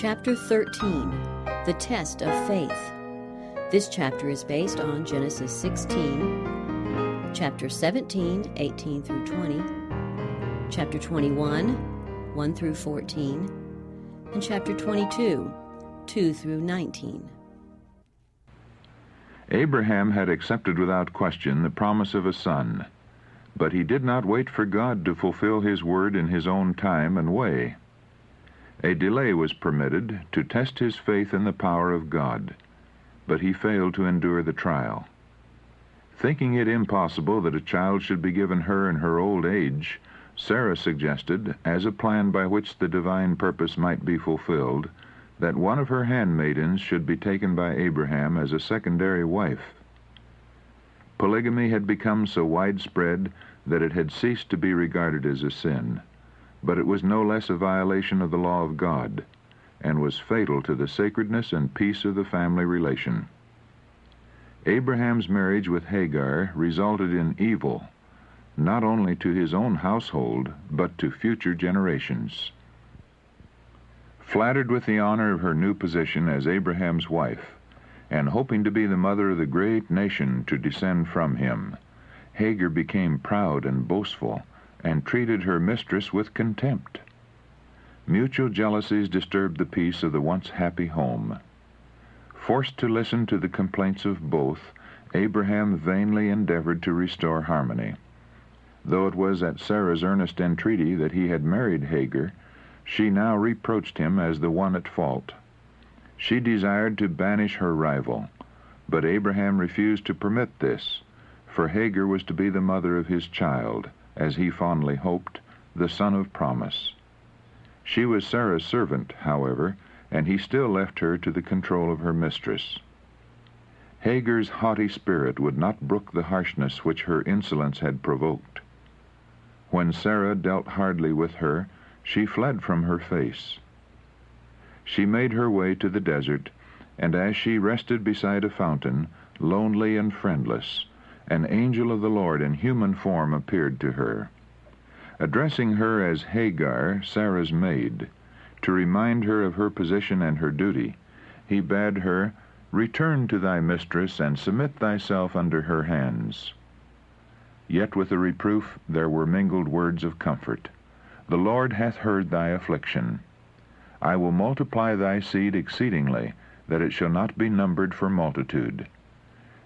Chapter 13, The Test of Faith. This chapter is based on Genesis 16, chapter 17, 18 through 20, chapter 21, 1 through 14, and chapter 22, 2 through 19. Abraham had accepted without question the promise of a son, but he did not wait for God to fulfill his word in his own time and way. A delay was permitted to test his faith in the power of God, but he failed to endure the trial. Thinking it impossible that a child should be given her in her old age, Sarah suggested, as a plan by which the divine purpose might be fulfilled, that one of her handmaidens should be taken by Abraham as a secondary wife. Polygamy had become so widespread that it had ceased to be regarded as a sin, but it was no less a violation of the law of God, and was fatal to the sacredness and peace of the family relation. Abraham's marriage with Hagar resulted in evil, not only to his own household, but to future generations. Flattered with the honor of her new position as Abraham's wife, and hoping to be the mother of the great nation to descend from him, Hagar became proud and boastful, and treated her mistress with contempt. Mutual jealousies disturbed the peace of the once happy home. Forced to listen to the complaints of both, Abraham vainly endeavored to restore harmony. Though it was at Sarah's earnest entreaty that he had married Hagar, she now reproached him as the one at fault. She desired to banish her rival, but Abraham refused to permit this, for Hagar was to be the mother of his child, as he fondly hoped, the son of promise. She was Sarah's servant, however, and he still left her to the control of her mistress. Hagar's haughty spirit would not brook the harshness which her insolence had provoked. When Sarah dealt hardly with her, she fled from her face. She made her way to the desert, and as she rested beside a fountain, lonely and friendless, an angel of the Lord in human form appeared to her. Addressing her as Hagar, Sarah's maid, to remind her of her position and her duty, he bade her, "Return to thy mistress, and submit thyself under her hands." Yet with the reproof there were mingled words of comfort. "The Lord hath heard thy affliction. I will multiply thy seed exceedingly, that it shall not be numbered for multitude."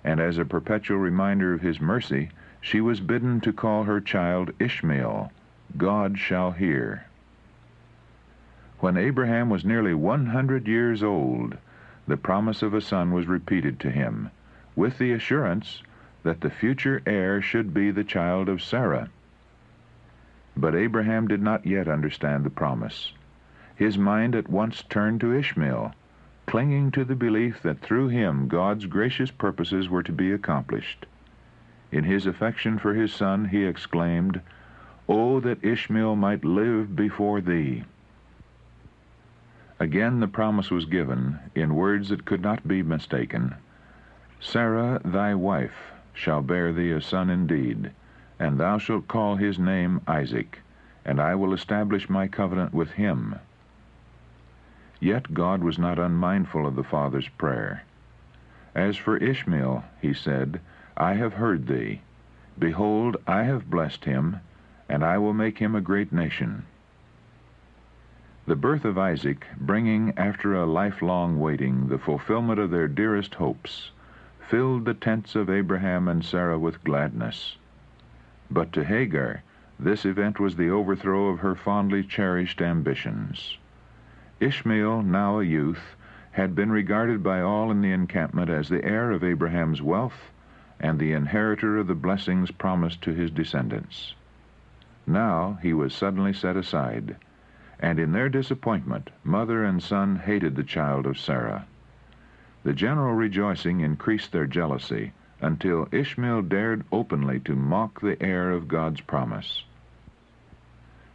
And as a perpetual reminder of his mercy, she was bidden to call her child Ishmael, God shall hear. When Abraham was nearly 100 years old, the promise of a son was repeated to him, with the assurance that the future heir should be the child of Sarah. But Abraham did not yet understand the promise. His mind at once turned to Ishmael, clinging to the belief that through him God's gracious purposes were to be accomplished. In his affection for his son, he exclaimed, "Oh, that Ishmael might live before thee!" Again the promise was given, in words that could not be mistaken. "Sarah thy wife shall bear thee a son indeed, and thou shalt call his name Isaac, and I will establish my covenant with him." Yet God was not unmindful of the father's prayer. "As for Ishmael," he said, "I have heard thee. Behold, I have blessed him, and I will make him a great nation." The birth of Isaac, bringing after a lifelong waiting the fulfillment of their dearest hopes, filled the tents of Abraham and Sarah with gladness. But to Hagar, this event was the overthrow of her fondly cherished ambitions. Ishmael, now a youth, had been regarded by all in the encampment as the heir of Abraham's wealth and the inheritor of the blessings promised to his descendants. Now he was suddenly set aside, and in their disappointment, mother and son hated the child of Sarah. The general rejoicing increased their jealousy, until Ishmael dared openly to mock the heir of God's promise.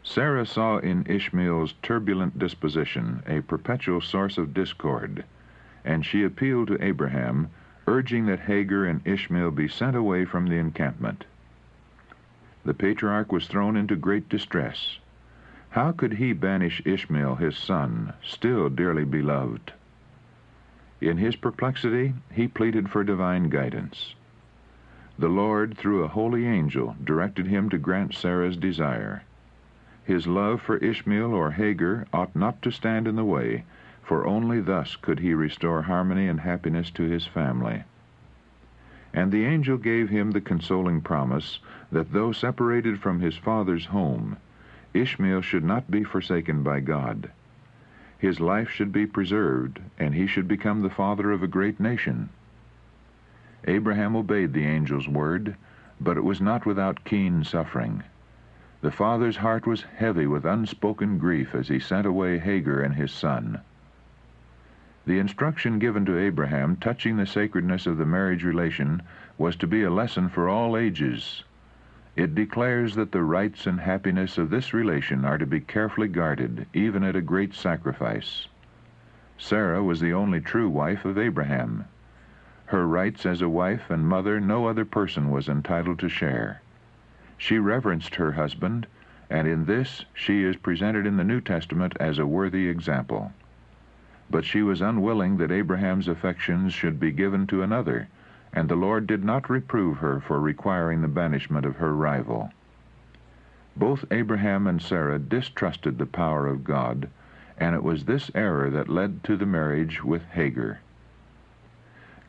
Sarah saw in Ishmael's turbulent disposition a perpetual source of discord, and she appealed to Abraham, urging that Hagar and Ishmael be sent away from the encampment. The patriarch was thrown into great distress. How could he banish Ishmael, his son, still dearly beloved? In his perplexity, he pleaded for divine guidance. The Lord, through a holy angel, directed him to grant Sarah's desire. His love for Ishmael or Hagar ought not to stand in the way, for only thus could he restore harmony and happiness to his family. And the angel gave him the consoling promise that though separated from his father's home, Ishmael should not be forsaken by God. His life should be preserved, and he should become the father of a great nation. Abraham obeyed the angel's word, but it was not without keen suffering. The father's heart was heavy with unspoken grief as he sent away Hagar and his son. The instruction given to Abraham touching the sacredness of the marriage relation was to be a lesson for all ages. It declares that the rights and happiness of this relation are to be carefully guarded, even at a great sacrifice. Sarah was the only true wife of Abraham. Her rights as a wife and mother no other person was entitled to share. She reverenced her husband, and in this she is presented in the New Testament as a worthy example. But she was unwilling that Abraham's affections should be given to another, and the Lord did not reprove her for requiring the banishment of her rival. Both Abraham and Sarah distrusted the power of God, and it was this error that led to the marriage with Hagar.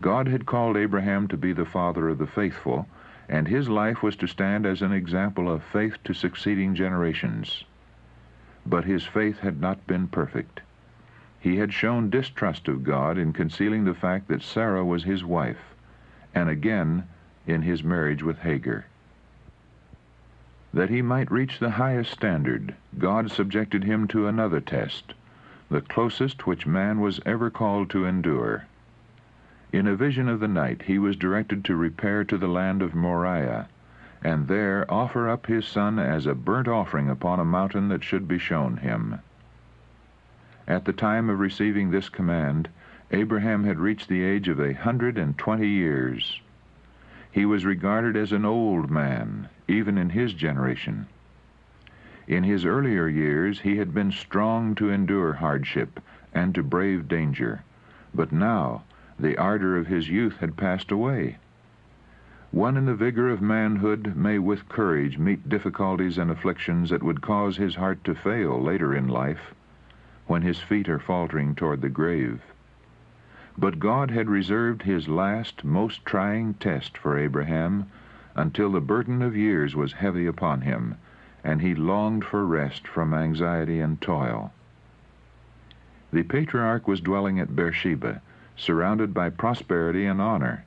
God had called Abraham to be the father of the faithful, and his life was to stand as an example of faith to succeeding generations. But his faith had not been perfect. He had shown distrust of God in concealing the fact that Sarah was his wife, and again in his marriage with Hagar. That he might reach the highest standard, God subjected him to another test, the closest which man was ever called to endure. In a vision of the night he was directed to repair to the land of Moriah, and there offer up his son as a burnt offering upon a mountain that should be shown him. At the time of receiving this command, Abraham had reached the age of 120 years. He was regarded as an old man, even in his generation. In his earlier years he had been strong to endure hardship and to brave danger, but now the ardor of his youth had passed away. One in the vigor of manhood may with courage meet difficulties and afflictions that would cause his heart to fail later in life, when his feet are faltering toward the grave. But God had reserved his last, most trying test for Abraham until the burden of years was heavy upon him, and he longed for rest from anxiety and toil. The patriarch was dwelling at Beersheba, surrounded by prosperity and honor.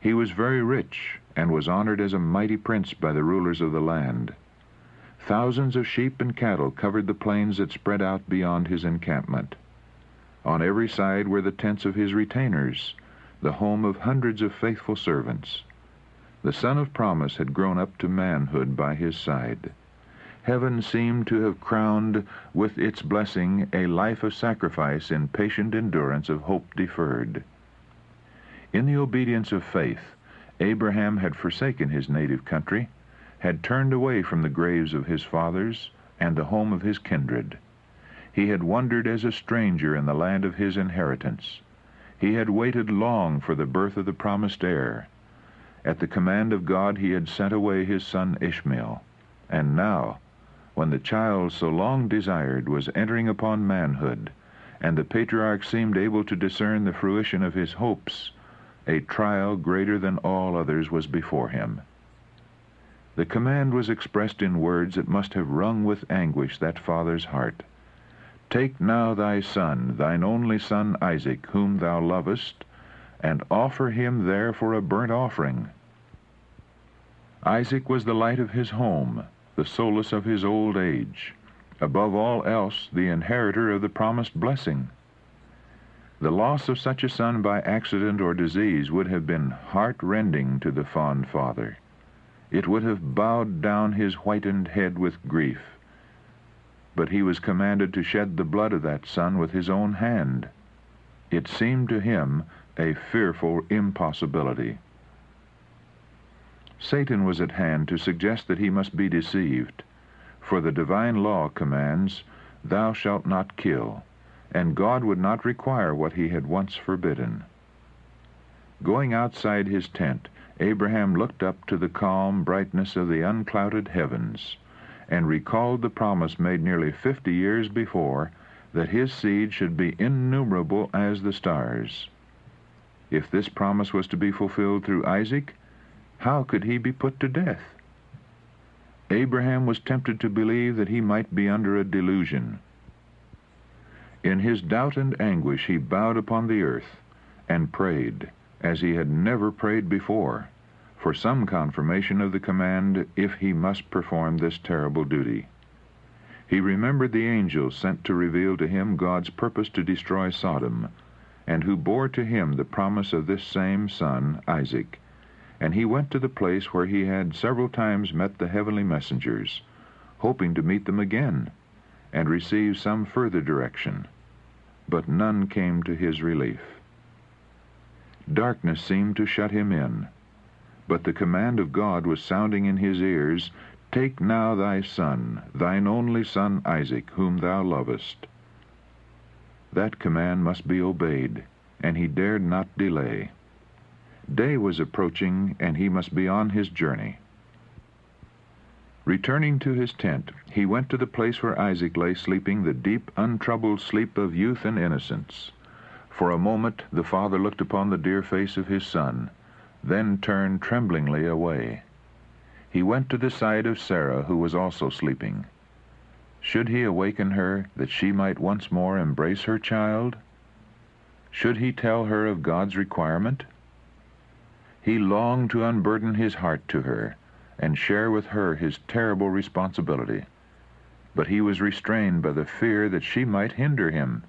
He was very rich, and was honored as a mighty prince by the rulers of the land. Thousands of sheep and cattle covered the plains that spread out beyond his encampment. On every side were the tents of his retainers, the home of hundreds of faithful servants. The son of promise had grown up to manhood by his side. Heaven seemed to have crowned with its blessing a life of sacrifice in patient endurance of hope deferred. In the obedience of faith, Abraham had forsaken his native country, had turned away from the graves of his fathers and the home of his kindred. He had wandered as a stranger in the land of his inheritance. He had waited long for the birth of the promised heir. At the command of God he had sent away his son Ishmael, and now, when the child so long desired was entering upon manhood, and the patriarch seemed able to discern the fruition of his hopes, a trial greater than all others was before him. The command was expressed in words that must have wrung with anguish that father's heart. "Take now thy son, thine only son Isaac, whom thou lovest, and offer him there for a burnt offering." Isaac was the light of his home, the solace of his old age, above all else the inheritor of the promised blessing. The loss of such a son by accident or disease would have been heart-rending to the fond father. It would have bowed down his whitened head with grief. But he was commanded to shed the blood of that son with his own hand. It seemed to him a fearful impossibility. Satan was at hand to suggest that he must be deceived, for the divine law commands, "Thou shalt not kill," and God would not require what he had once forbidden. Going outside his tent, Abraham looked up to the calm brightness of the unclouded heavens, and recalled the promise made nearly 50 years before, that his seed should be innumerable as the stars. If this promise was to be fulfilled through Isaac, how could he be put to death? Abraham was tempted to believe that he might be under a delusion. In his doubt and anguish he bowed upon the earth and prayed, as he had never prayed before, for some confirmation of the command if he must perform this terrible duty. He remembered the angels sent to reveal to him God's purpose to destroy Sodom, and who bore to him the promise of this same son, Isaac, and he went to the place where he had several times met the heavenly messengers, hoping to meet them again and receive some further direction, but none came to his relief. Darkness seemed to shut him in, but the command of God was sounding in his ears, "Take now thy son, thine only son Isaac, whom thou lovest." That command must be obeyed, and he dared not delay. Day was approaching, and he must be on his journey. Returning to his tent, he went to the place where Isaac lay sleeping the deep, untroubled sleep of youth and innocence. For a moment the father looked upon the dear face of his son, then turned tremblingly away. He went to the side of Sarah, who was also sleeping. Should he awaken her, that she might once more embrace her child? Should he tell her of God's requirement? He longed to unburden his heart to her, and share with her his terrible responsibility, but he was restrained by the fear that she might hinder him.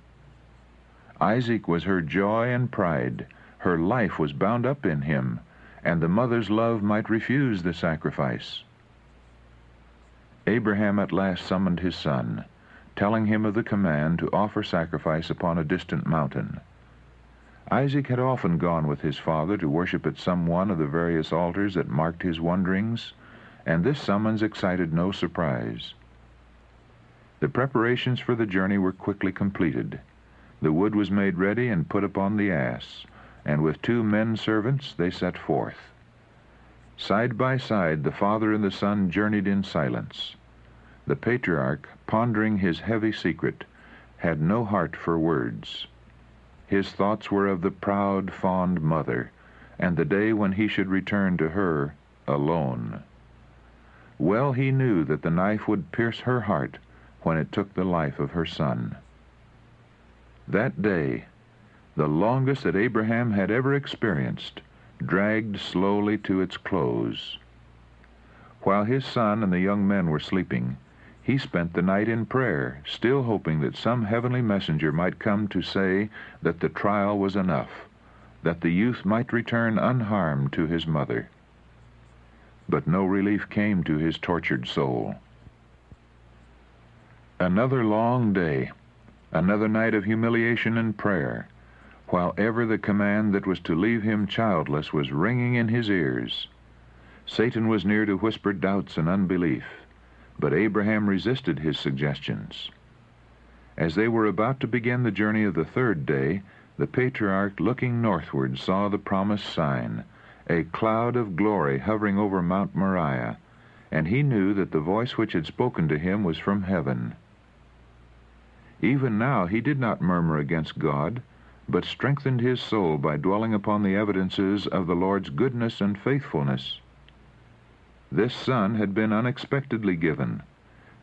Isaac was her joy and pride. Her life was bound up in him, and the mother's love might refuse the sacrifice. Abraham at last summoned his son, telling him of the command to offer sacrifice upon a distant mountain. Isaac had often gone with his father to worship at some one of the various altars that marked his wanderings, and this summons excited no surprise. The preparations for the journey were quickly completed. The wood was made ready and put upon the ass, and with 2 men servants they set forth. Side by side the father and the son journeyed in silence. The patriarch, pondering his heavy secret, had no heart for words. His thoughts were of the proud, fond mother, and the day when he should return to her alone. Well he knew that the knife would pierce her heart when it took the life of her son. That day, the longest that Abraham had ever experienced, dragged slowly to its close. While his son and the young men were sleeping, he spent the night in prayer, still hoping that some heavenly messenger might come to say that the trial was enough, that the youth might return unharmed to his mother. But no relief came to his tortured soul. Another long day, another night of humiliation and prayer, while ever the command that was to leave him childless was ringing in his ears. Satan was near to whisper doubts and unbelief, but Abraham resisted his suggestions. As they were about to begin the journey of the 3rd day, the patriarch, looking northward, saw the promised sign, a cloud of glory hovering over Mount Moriah, and he knew that the voice which had spoken to him was from heaven. Even now he did not murmur against God, but strengthened his soul by dwelling upon the evidences of the Lord's goodness and faithfulness. This son had been unexpectedly given,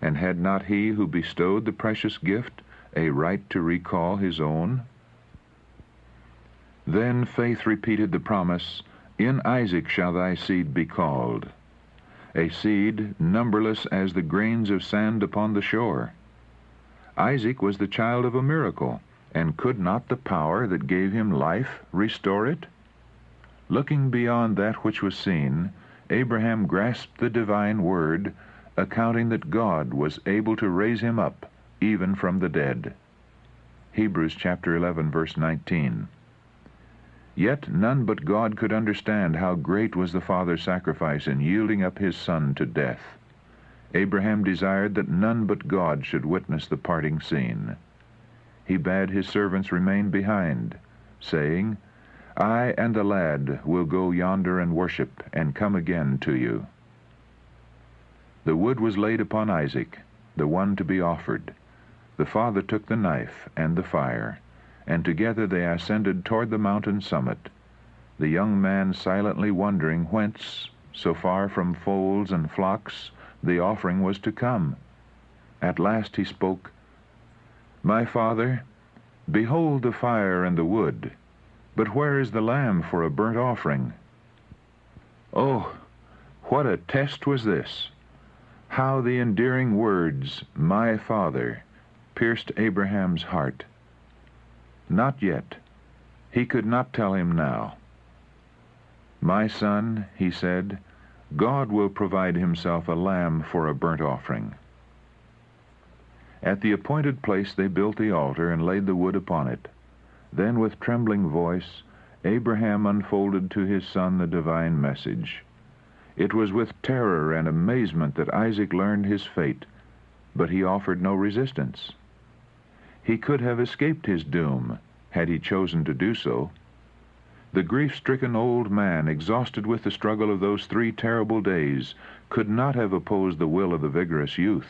and had not he who bestowed the precious gift a right to recall his own? Then faith repeated the promise, "In Isaac shall thy seed be called," a seed numberless as the grains of sand upon the shore. Isaac was the child of a miracle, and could not the power that gave him life restore it? Looking beyond that which was seen, Abraham grasped the divine word, accounting that God was able to raise him up, even from the dead. Hebrews chapter 11, verse 19. Yet none but God could understand how great was the father's sacrifice in yielding up his son to death. Abraham desired that none but God should witness the parting scene. He bade his servants remain behind, saying, I and the lad will go yonder and worship, and come again to you. The wood was laid upon Isaac, the one to be offered. The father took the knife and the fire, and together they ascended toward the mountain summit, the young man silently wondering whence, so far from folds and flocks, the offering was to come. At last he spoke, My father, behold the fire and the wood, but where is the lamb for a burnt offering? Oh, what a test was this! How the endearing words, my father, pierced Abraham's heart. Not yet. He could not tell him now. My son, he said, God will provide himself a lamb for a burnt offering. At the appointed place they built the altar and laid the wood upon it. Then with trembling voice, Abraham unfolded to his son the divine message. It was with terror and amazement that Isaac learned his fate, but he offered no resistance. He could have escaped his doom, had he chosen to do so. The grief-stricken old man, exhausted with the struggle of those 3 terrible days, could not have opposed the will of the vigorous youth.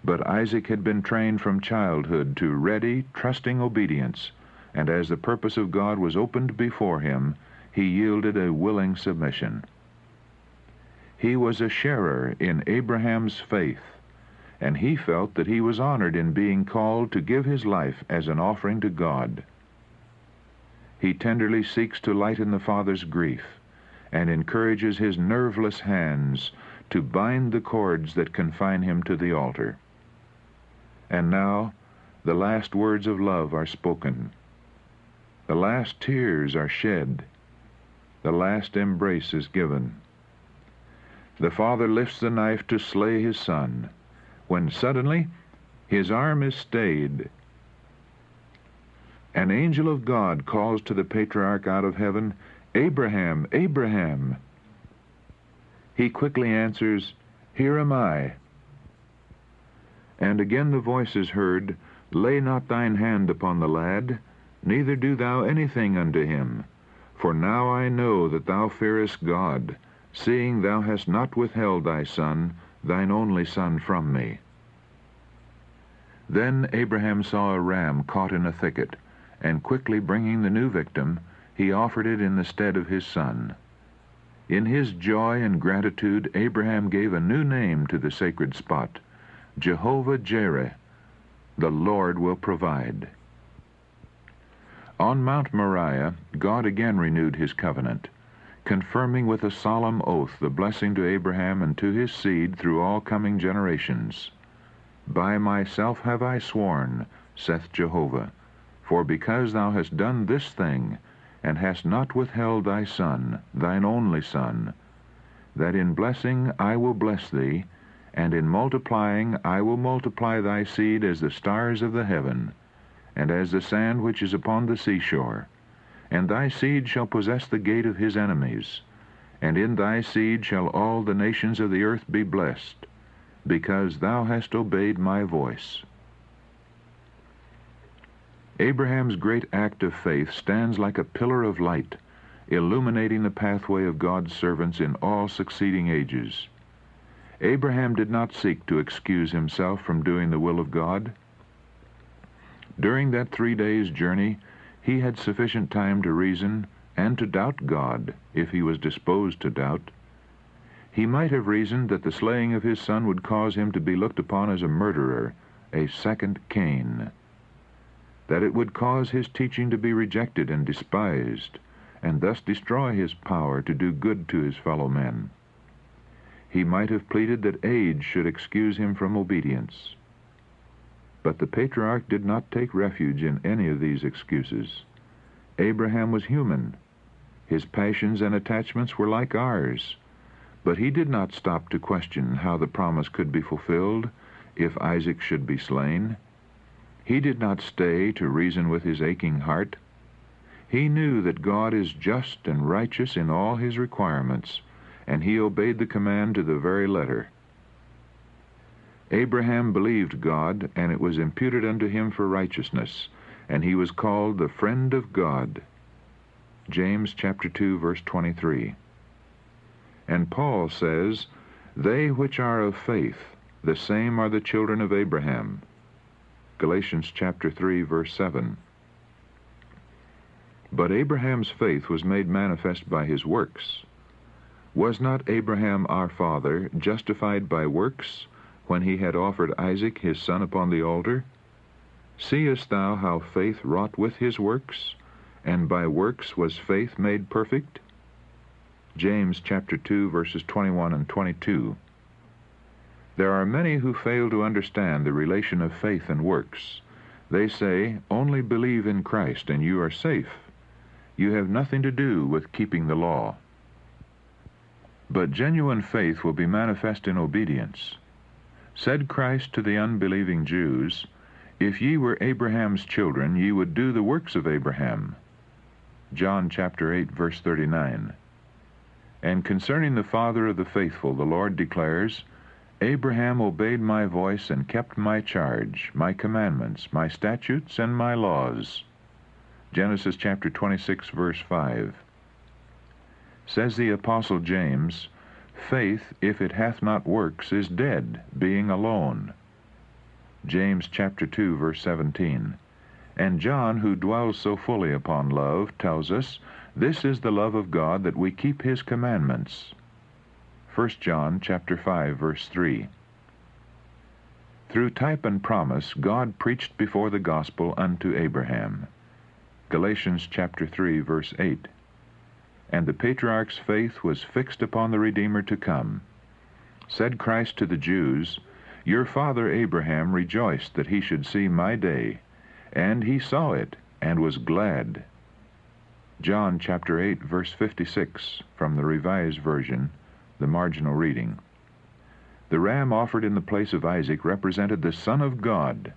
But Isaac had been trained from childhood to ready, trusting obedience, and as the purpose of God was opened before him, he yielded a willing submission. He was a sharer in Abraham's faith, and he felt that he was honored in being called to give his life as an offering to God. He tenderly seeks to lighten the father's grief, and encourages his nerveless hands to bind the cords that confine him to the altar. And now the last words of love are spoken. The last tears are shed. The last embrace is given. The father lifts the knife to slay his son, when suddenly his arm is stayed. An angel of God calls to the patriarch out of heaven, Abraham, Abraham. He quickly answers, Here am I. And again the voice is heard, Lay not thine hand upon the lad, neither do thou anything unto him. For now I know that thou fearest God, seeing thou hast not withheld thy son, thine only son, from me. Then Abraham saw a ram caught in a thicket, and quickly bringing the new victim, he offered it in the stead of his son. In his joy and gratitude, Abraham gave a new name to the sacred spot, Jehovah-Jireh, the Lord will provide. On Mount Moriah, God again renewed his covenant, confirming with a solemn oath the blessing to Abraham and to his seed through all coming generations. By myself have I sworn, saith Jehovah, for because thou hast done this thing, and hast not withheld thy son, thine only son, that in blessing I will bless thee, and in multiplying I will multiply thy seed as the stars of the heaven, and as the sand which is upon the seashore. And thy seed shall possess the gate of his enemies, and in thy seed shall all the nations of the earth be blessed, because thou hast obeyed my voice. Abraham's great act of faith stands like a pillar of light, illuminating the pathway of God's servants in all succeeding ages. Abraham did not seek to excuse himself from doing the will of God. During that 3 days' journey, he had sufficient time to reason and to doubt God, if he was disposed to doubt. He might have reasoned that the slaying of his son would cause him to be looked upon as a murderer, a second Cain, that it would cause his teaching to be rejected and despised, and thus destroy his power to do good to his fellow men. He might have pleaded that age should excuse him from obedience. But the patriarch did not take refuge in any of these excuses. Abraham was human. His passions and attachments were like ours, but he did not stop to question how the promise could be fulfilled if Isaac should be slain. He did not stay to reason with his aching heart. He knew that God is just and righteous in all his requirements, and he obeyed the command to the very letter. Abraham believed God, and it was imputed unto him for righteousness, and he was called the friend of God. James chapter 2, verse 23. And Paul says, They which are of faith, the same are the children of Abraham. Galatians chapter 3, verse 7. But Abraham's faith was made manifest by his works. Was not Abraham our father justified by works, when he had offered Isaac his son upon the altar? Seest thou how faith wrought with his works, and by works was faith made perfect? James chapter 2, verses 21 and 22. There are many who fail to understand the relation of faith and works. They say, only believe in Christ and you are safe. You have nothing to do with keeping the law. But genuine faith will be manifest in obedience. Said Christ to the unbelieving Jews, If ye were Abraham's children, ye would do the works of Abraham. John chapter 8, verse 39. And concerning the father of the faithful, the Lord declares, Abraham obeyed my voice and kept my charge, my commandments, my statutes, and my laws. Genesis chapter 26, verse 5. Says the Apostle James, Faith, if it hath not works, is dead, being alone. James chapter 2, verse 17. And John, who dwells so fully upon love, tells us, This is the love of God, that we keep his commandments. 1 John chapter 5, verse 3. Through type and promise, God preached before the gospel unto Abraham. Galatians chapter 3, verse 8. And the patriarchs' faith was fixed upon the Redeemer to come. Said Christ to the Jews, Your father Abraham rejoiced that he should see my day, and he saw it, and was glad. John chapter 8, verse 56, from the Revised Version, the marginal reading. The ram offered in the place of Isaac represented the Son of God,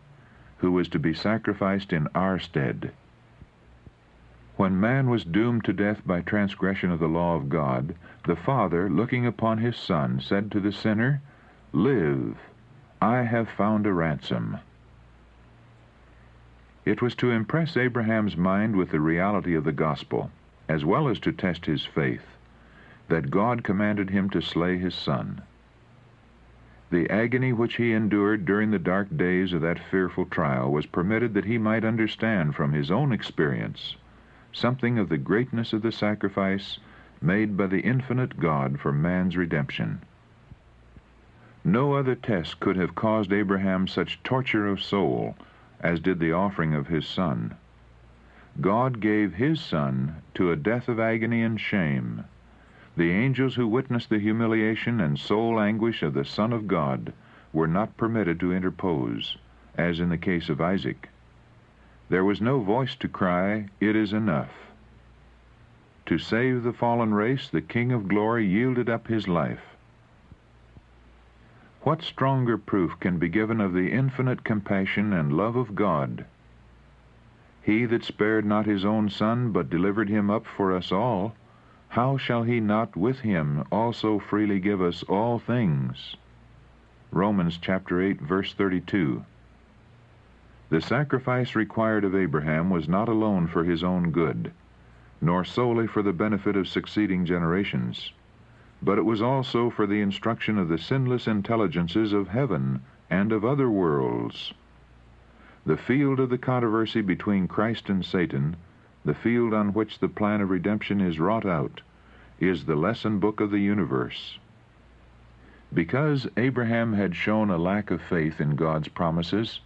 who was to be sacrificed in our stead. When man was doomed to death by transgression of the law of God, the Father, looking upon his Son, said to the sinner, Live, I have found a ransom. It was to impress Abraham's mind with the reality of the gospel, as well as to test his faith, that God commanded him to slay his son. The agony which he endured during the dark days of that fearful trial was permitted that he might understand from his own experience something of the greatness of the sacrifice made by the infinite God for man's redemption. No other test could have caused Abraham such torture of soul as did the offering of his son. God gave his son to a death of agony and shame. The angels who witnessed the humiliation and soul anguish of the Son of God were not permitted to interpose, as in the case of Isaac. There was no voice to cry, It is enough. To save the fallen race, the King of Glory yielded up his life. What stronger proof can be given of the infinite compassion and love of God? He that spared not his own Son, but delivered him up for us all, how shall he not with him also freely give us all things? Romans chapter 8, verse 32. The sacrifice required of Abraham was not alone for his own good, nor solely for the benefit of succeeding generations, but it was also for the instruction of the sinless intelligences of heaven and of other worlds. The field of the controversy between Christ and Satan, the field on which the plan of redemption is wrought out, is the lesson book of the universe. Because Abraham had shown a lack of faith in God's promises,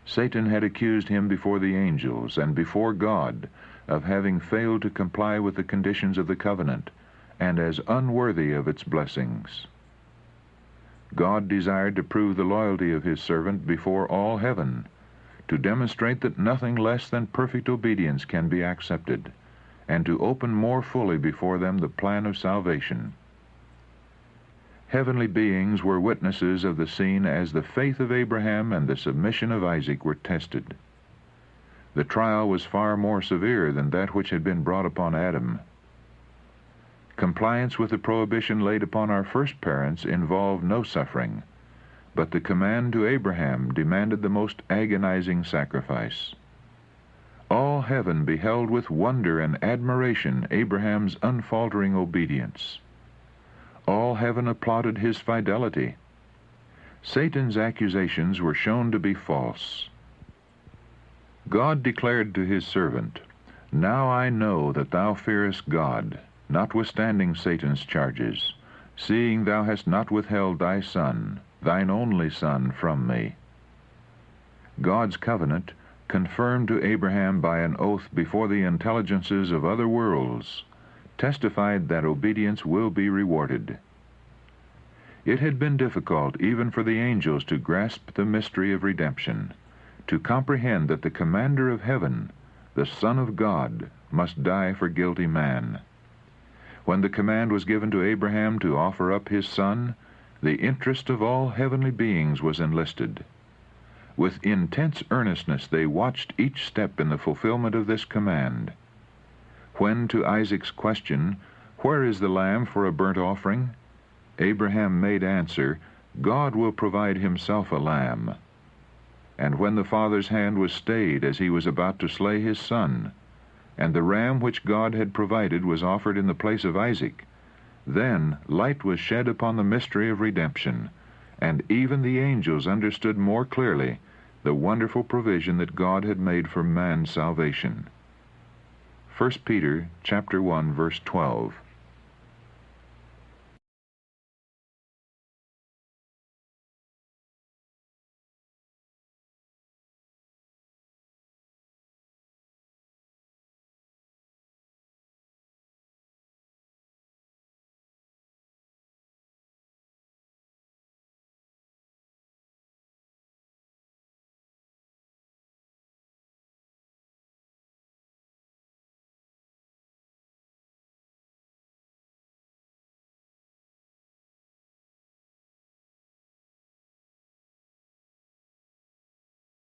Satan had accused him before the angels and before God of having failed to comply with the conditions of the covenant, and as unworthy of its blessings. God desired to prove the loyalty of his servant before all heaven, to demonstrate that nothing less than perfect obedience can be accepted, and to open more fully before them the plan of salvation. Heavenly beings were witnesses of the scene as the faith of Abraham and the submission of Isaac were tested. The trial was far more severe than that which had been brought upon Adam. Compliance with the prohibition laid upon our first parents involved no suffering, but the command to Abraham demanded the most agonizing sacrifice. All heaven beheld with wonder and admiration Abraham's unfaltering obedience. All heaven applauded his fidelity. Satan's accusations were shown to be false. God declared to his servant, "Now I know that thou fearest God, notwithstanding Satan's charges, seeing thou hast not withheld thy son, thine only son, from me." God's covenant, confirmed to Abraham by an oath before the intelligences of other worlds, testified that obedience will be rewarded. It had been difficult even for the angels to grasp the mystery of redemption, to comprehend that the commander of heaven, the Son of God, must die for guilty man. When the command was given to Abraham to offer up his son, the interest of all heavenly beings was enlisted. With intense earnestness they watched each step in the fulfillment of this command. When to Isaac's question, "Where is the lamb for a burnt offering?" Abraham made answer, "God will provide himself a lamb." And when the father's hand was stayed as he was about to slay his son, and the ram which God had provided was offered in the place of Isaac, then light was shed upon the mystery of redemption, and even the angels understood more clearly the wonderful provision that God had made for man's salvation. 1 Peter chapter 1, verse 12.